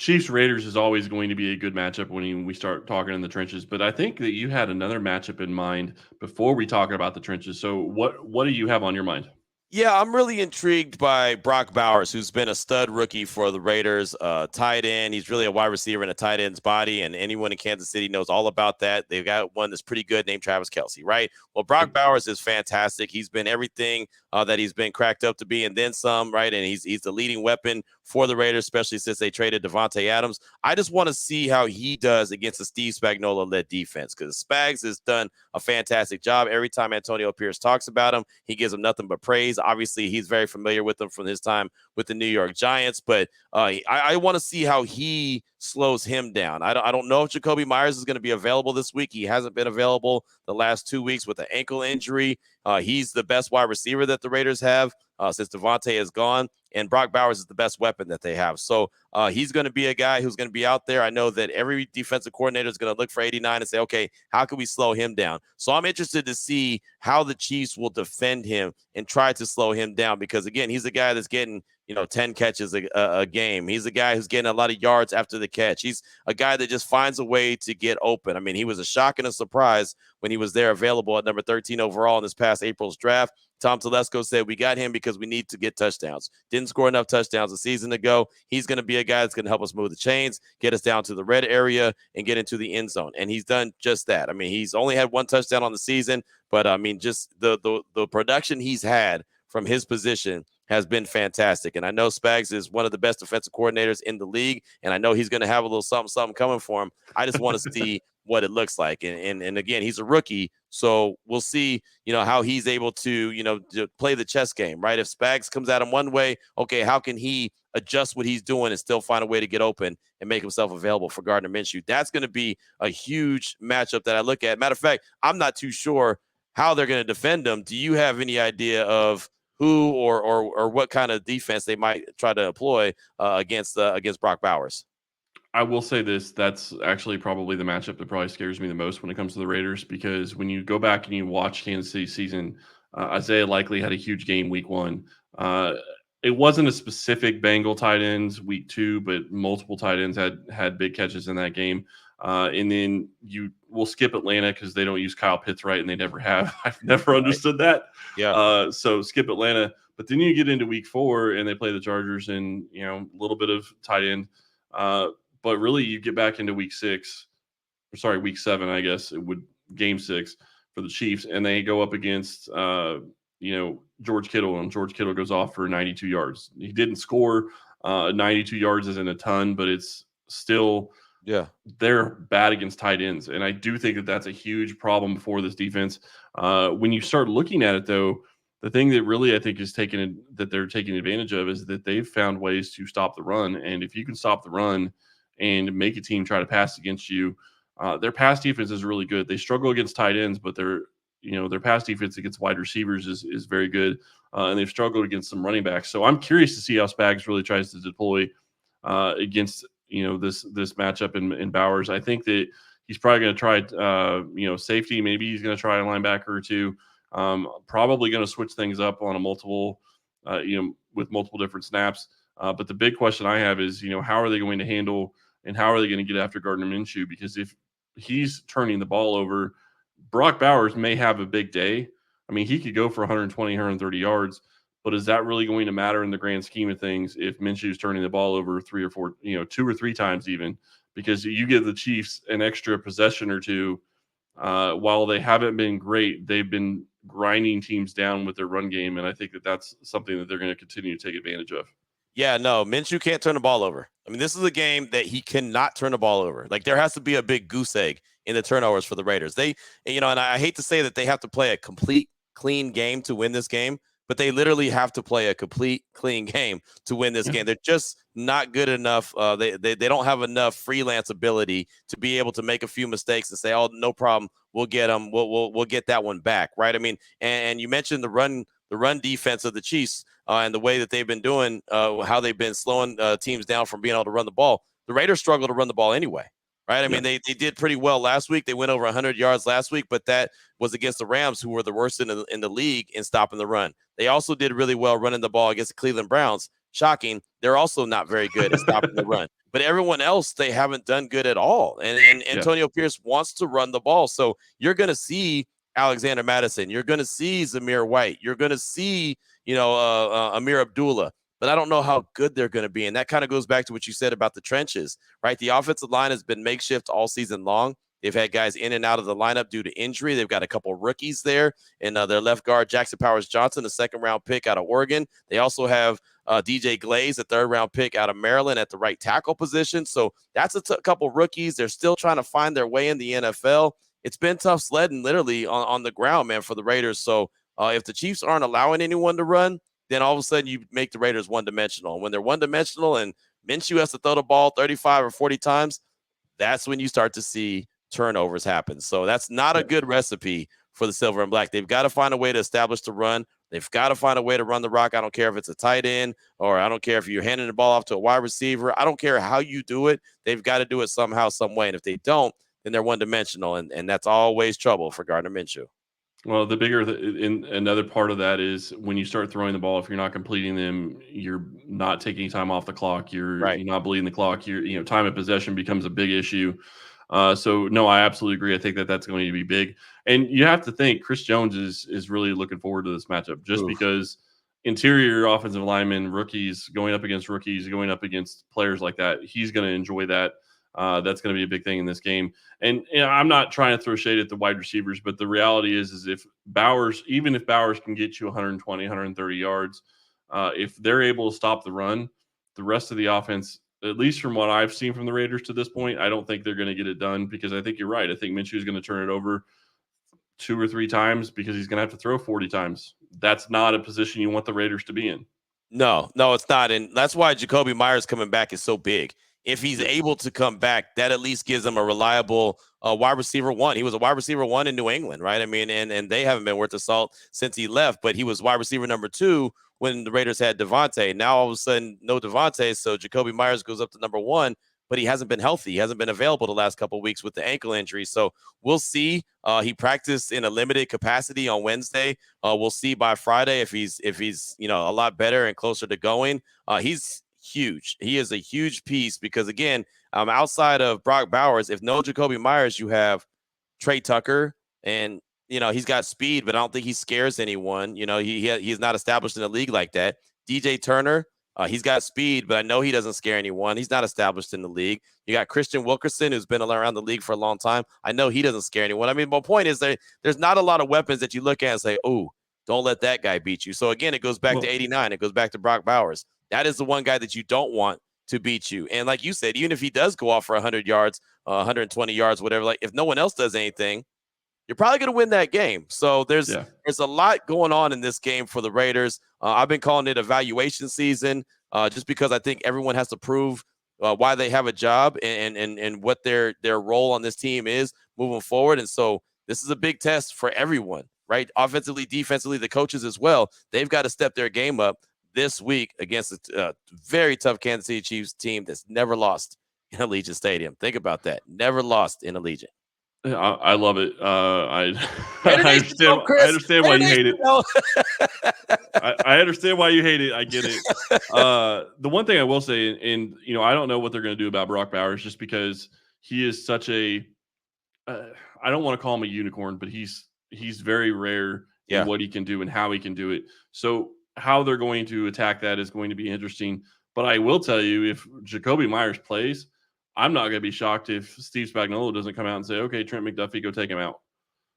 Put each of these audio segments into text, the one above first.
Chiefs Raiders is always going to be a good matchup when we start talking in the trenches. But I think that you had another matchup in mind before we talk about the trenches. So what do you have on your mind? Yeah, I'm really intrigued by Brock Bowers, who's been a stud rookie for the Raiders, tight end. He's really a wide receiver in a tight end's body, and anyone in Kansas City knows all about that. They've got one that's pretty good named Travis Kelce, right? Well, Brock Yep. Bowers is fantastic. He's been everything that he's been cracked up to be, and then some, right? And he's the leading weapon for the Raiders, especially since they traded Devontae Adams. I just want to see how he does against a Steve Spagnuolo-led defense, because Spags has done a fantastic job. Every time Antonio Pierce talks about him, he gives him nothing but praise. Obviously, he's very familiar with them from his time with the New York Giants, but I want to see how he slows him down. I don't know if Jacoby Myers is going to be available this week. He hasn't been available the last 2 weeks with an ankle injury. He's the best wide receiver that the Raiders have since Devontae is gone, and Brock Bowers is the best weapon that they have. So he's going to be a guy who's going to be out there. I know that every defensive coordinator is going to look for 89 and say, okay, how can we slow him down? So I'm interested to see how the Chiefs will defend him and try to slow him down, because, again, he's a guy that's getting 10 catches a game. He's a guy who's getting a lot of yards after the catch. He's a guy that just finds a way to get open. I mean, he was a shock and a surprise when he was there available at number 13 overall in this past April's draft. Tom Telesco said, we got him because we need to get touchdowns. Didn't score enough touchdowns a season ago. He's going to be a guy that's going to help us move the chains, get us down to the red area, and get into the end zone. And he's done just that. I mean, he's only had one touchdown on the season, but I mean, just the production he's had from his position has been fantastic. And I know Spags is one of the best defensive coordinators in the league, and I know he's going to have a little something coming for him. I just want to see what it looks like. And again, he's a rookie, so we'll see, how he's able to, to play the chess game, right? If Spags comes at him one way, okay, how can he adjust what he's doing and still find a way to get open and make himself available for Gardner Minshew? That's going to be a huge matchup that I look at. Matter of fact, I'm not too sure how they're going to defend him. Do you have any idea of who or what kind of defense they might try to employ against Brock Bowers? I will say this, that's actually probably the matchup that probably scares me the most when it comes to the Raiders, because when you go back and you watch Kansas City season, Isaiah likely had a huge game week 1. It wasn't a specific Bengal tight ends week 2, but multiple tight ends had big catches in that game. And then we'll skip Atlanta because they don't use Kyle Pitts right, and they never have. I've never understood that. Yeah. So skip Atlanta. But then you get into week 4 and they play the Chargers and, a little bit of tight end. But really, you get back into week 7, I guess it would, game 6 for the Chiefs, and they go up against, George Kittle, and George Kittle goes off for 92 yards. He didn't score. 92 yards isn't a ton, but it's still, they're bad against tight ends, and I do think that that's a huge problem for this defense. When you start looking at it, though, the thing that really I think that they're taking advantage of is that they've found ways to stop the run, and if you can stop the run and make a team try to pass against you, their pass defense is really good. They struggle against tight ends, but their pass defense against wide receivers is very good, and they've struggled against some running backs. So I'm curious to see how Spags really tries to deploy against this matchup in Bowers. I think that he's probably going to try safety. Maybe he's going to try a linebacker or two. Probably going to switch things up on with multiple different snaps. But the big question I have is, how are they going to handle and how are they going to get after Gardner Minshew? Because if he's turning the ball over, Brock Bowers may have a big day. I mean, he could go for 120, 130 yards, but is that really going to matter in the grand scheme of things if Minshew's turning the ball over 3 or 4, 2 or 3 times even? Because you give the Chiefs an extra possession or two. While they haven't been great, they've been grinding teams down with their run game, and I think that that's something that they're going to continue to take advantage of. Yeah, no, Minshew can't turn the ball over. I mean, this is a game that he cannot turn the ball over. Like, there has to be a big goose egg in the turnovers for the Raiders. And I hate to say that they have to play a complete clean game to win this game, but they literally have to play a complete clean game to win this game. They're just not good enough. They don't have enough freelance ability to be able to make a few mistakes and say, "Oh, no problem, we'll get them. We'll get that one back." Right? I mean, and you mentioned the run defense of the Chiefs. And the way that they've been doing, how they've been slowing teams down from being able to run the ball. The Raiders struggle to run the ball anyway, right? I mean, they did pretty well last week. They went over 100 yards last week, but that was against the Rams, who were the worst in the league in stopping the run. They also did really well running the ball against the Cleveland Browns. Shocking. They're also not very good at stopping the run. but everyone else, they haven't done good at all. And Yeah. Antonio Pierce wants to run the ball. So you're going to see Alexander Madison. You're going to see Zamir White. You're going to see, Amir Abdullah. But I don't know how good they're going to be. And that kind of goes back to what you said about the trenches, right? The offensive line has been makeshift all season long. They've had guys in and out of the lineup due to injury. They've got a couple rookies there, and their left guard, Jackson Powers Johnson, the second-round pick out of Oregon. They also have DJ Glaze, a third-round pick out of Maryland at the right tackle position. So that's a couple rookies. They're still trying to find their way in the NFL. It's been tough sledding literally on the ground, man, for the Raiders. So if the Chiefs aren't allowing anyone to run, then all of a sudden you make the Raiders one-dimensional. When they're one-dimensional and Minshew has to throw the ball 35 or 40 times, that's when you start to see turnovers happen. So that's not a good recipe for the Silver and Black. They've got to find a way to establish the run. They've got to find a way to run the rock. I don't care if it's a tight end, or I don't care if you're handing the ball off to a wide receiver. I don't care how you do it. They've got to do it somehow, some way. And if they don't, then they're one-dimensional, and that's always trouble for Gardner Minshew. Well, in another part of that is when you start throwing the ball, if you're not completing them, you're not taking time off the clock. You're not bleeding the clock. Time of possession becomes a big issue. So no, I absolutely agree. I think that's going to be big. And you have to think Chris Jones is really looking forward to this matchup just because interior offensive linemen, rookies going up against rookies, going up against players like that, he's going to enjoy that. That's going to be a big thing in this game. And I'm not trying to throw shade at the wide receivers, but the reality is if even if Bowers can get you 120, 130 yards, if they're able to stop the run, the rest of the offense, at least from what I've seen from the Raiders to this point, I don't think they're going to get it done because I think you're right. I think Minshew is going to turn it over 2 or 3 times because he's going to have to throw 40 times. That's not a position you want the Raiders to be in. No, it's not. And that's why Jacoby Myers coming back is so big. If he's able to come back, that at least gives him a reliable wide receiver one. He was a wide receiver one in New England, right? I mean, and they haven't been worth the salt since he left, but he was wide receiver number 2 when the Raiders had Devontae. Now all of a sudden, no Devontae, so Jacoby Myers goes up to number 1, but he hasn't been healthy. He hasn't been available the last couple of weeks with the ankle injury. So we'll see. He practiced in a limited capacity on Wednesday. We'll see by Friday if he's a lot better and closer to going. He's huge. He is a huge piece because again, outside of Brock Bowers, if no Jacoby Myers, you have Trey Tucker, and he's got speed, but I don't think he scares anyone. He's not established in the league like that. DJ Turner, he's got speed, but I know he doesn't scare anyone. He's not established in the league. You got Christian Wilkerson, who's been around the league for a long time. I know he doesn't scare anyone. I mean, my point is there's not a lot of weapons that you look at and say, oh, don't let that guy beat you. So again, it goes back to 89. It goes back to Brock Bowers. That is the one guy that you don't want to beat you. And like you said, even if he does go off for 100 yards, 120 yards, whatever, like if no one else does anything, you're probably going to win that game. So there's a lot going on in this game for the Raiders. I've been calling it evaluation season just because I think everyone has to prove why they have a job and what their role on this team is moving forward. And so this is a big test for everyone, right? Offensively, defensively, the coaches as well. They've got to step their game up this week against a very tough Kansas City Chiefs team that's never lost in Allegiant Stadium. Think about that. Never lost in Allegiant. I love it. I understand why you hate it. I understand why you hate it. I get it. The one thing I will say, and I don't know what they're going to do about Brock Bowers, just because he is such a. I don't want to call him a unicorn, but he's very rare in what he can do and how he can do it. So how they're going to attack that is going to be interesting. But I will tell you, if Jacoby Myers plays, I'm not going to be shocked if Steve Spagnuolo doesn't come out and say, okay, Trent McDuffie, go take him out.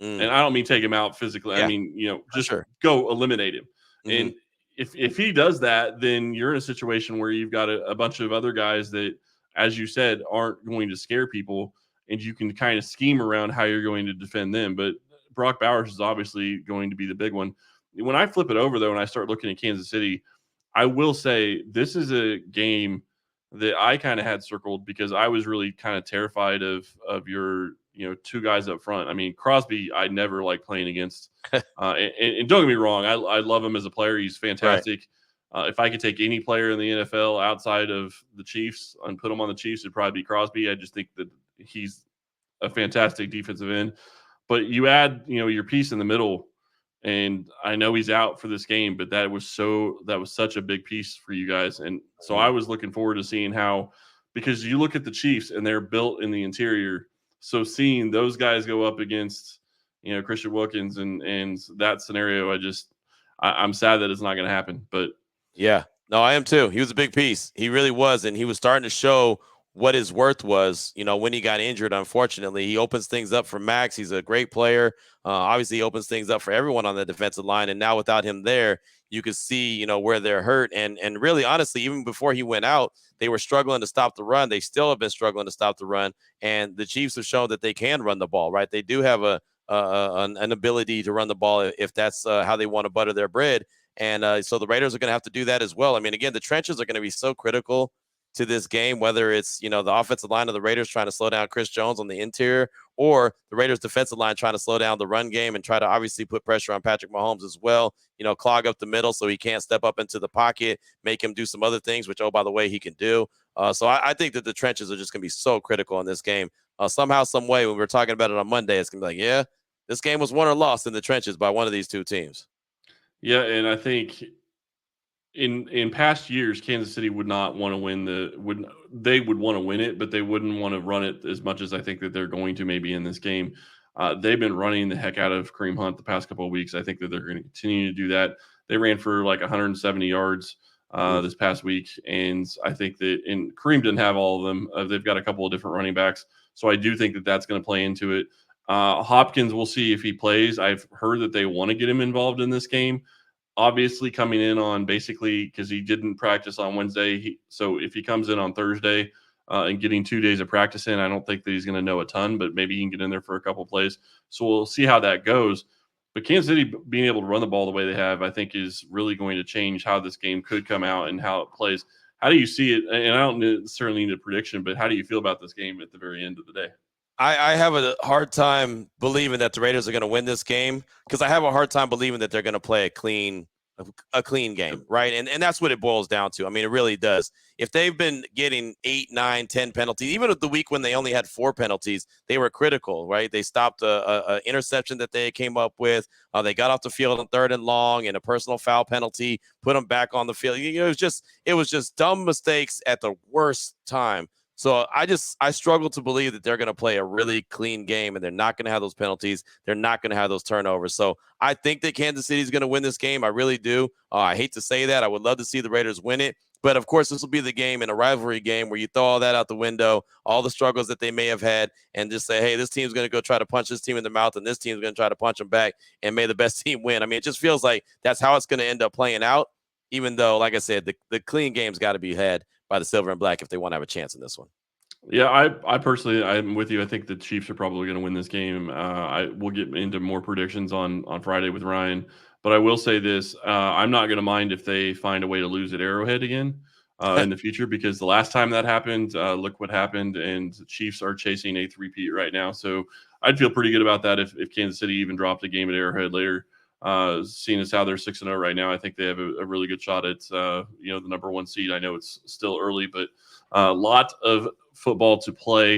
And I don't mean take him out physically. I mean, just go eliminate him. Mm-hmm. And if he does that, then you're in a situation where you've got a bunch of other guys that, as you said, aren't going to scare people, and you can kind of scheme around how you're going to defend them. But Brock Bowers is obviously going to be the big one. When I flip it over, though, and I start looking at Kansas City, I will say this is a game that I kind of had circled because I was really kind of terrified of your 2 guys up front. I mean, Crosby, I never like playing against. And don't get me wrong, I love him as a player. He's fantastic. Right. If I could take any player in the NFL outside of the Chiefs and put him on the Chiefs, it'd probably be Crosby. I just think that he's a fantastic defensive end. But you add, your piece in the middle, and I know he's out for this game, but that was such a big piece for you guys. And so I was looking forward to seeing how because you look at the Chiefs and they're built in the interior. So seeing those guys go up against, Christian Wilkins and that scenario, I'm sad that it's not going to happen. But Yeah, no, I am too. He was a big piece. He really was, and he was starting to show what his worth was. When he got injured, unfortunately, he opens things up for Max. He's a great player. Obviously, he opens things up for everyone on the defensive line. And now without him there, you could see, where they're hurt. And really, honestly, even before he went out, they were struggling to stop the run. They still have been struggling to stop the run. And the Chiefs have shown that they can run the ball. Right? They do have an ability to run the ball if that's how they want to butter their bread. And so the Raiders are going to have to do that as well. I mean, again, the trenches are going to be so critical to this game, whether it's, the offensive line of the Raiders trying to slow down Chris Jones on the interior, or the Raiders defensive line trying to slow down the run game and try to obviously put pressure on Patrick Mahomes as well, clog up the middle so he can't step up into the pocket, make him do some other things, which, oh, by the way, he can do. So I think that the trenches are just going to be so critical in this game. Somehow, some way, when we were talking about it on Monday, it's going to be like, yeah, this game was won or lost in the trenches by one of these two teams. yeah, and I think in past years, Kansas City would not want to they would want to win it, but they wouldn't want to run it as much as I think that they're going to maybe in this game. They've been running the heck out of Kareem Hunt the past couple of weeks. I think that they're going to continue to do that. They ran for like 170 yards this past week, and I think and Kareem didn't have all of them. They've got a couple of different running backs, so I do think that that's going to play into it. Hopkins, we'll see if he plays. I've heard that they want to get him involved in this game, obviously coming in on basically because he didn't practice on Wednesday. So if he comes in on Thursday and getting 2 days of practice in, I don't think that he's going to know a ton, but maybe he can get in there for a couple plays. So we'll see how that goes. But Kansas City being able to run the ball the way they have, I think, is really going to change how this game could come out and how it plays. How do you see it? And I don't necessarily need a prediction, but how do you feel about this game at the very end of the day? I have a hard time believing that the Raiders are going to win this game because I have a hard time believing that they're going to play a clean game, right? And that's what it boils down to. I mean, it really does. If they've been getting 8, 9, 10 penalties, even at the week when they only had 4 penalties, they were critical, right? They stopped a interception that they came up with. They got off the field on 3rd and long and a personal foul penalty, put them back on the field. It was just dumb mistakes at the worst time. So I struggle to believe that they're going to play a really clean game and they're not going to have those penalties. They're not going to have those turnovers. So I think that Kansas City is going to win this game. I really do. I hate to say that. I would love to see the Raiders win it. But, of course, this will be the game in a rivalry game where you throw all that out the window, all the struggles that they may have had, and just say, hey, this team's going to go try to punch this team in the mouth, and this team's going to try to punch them back, and may the best team win. I mean, it just feels like that's how it's going to end up playing out, even though, like I said, the clean game's got to be had by the silver and black if they want to have a chance in this one. Yeah, I personally, I'm with you. I think the Chiefs are probably going to win this game. I will get into more predictions on Friday with Ryan, but I will say this: I'm not going to mind if they find a way to lose at Arrowhead again in the future, because the last time that happened, look what happened, and the Chiefs are chasing a three-peat right now. So I'd feel pretty good about that if Kansas City even dropped a game at Arrowhead later. Seeing as how they're 6-0 right now, I think they have a really good shot at the number 1 seed. I know it's still early, but a lot of football to play.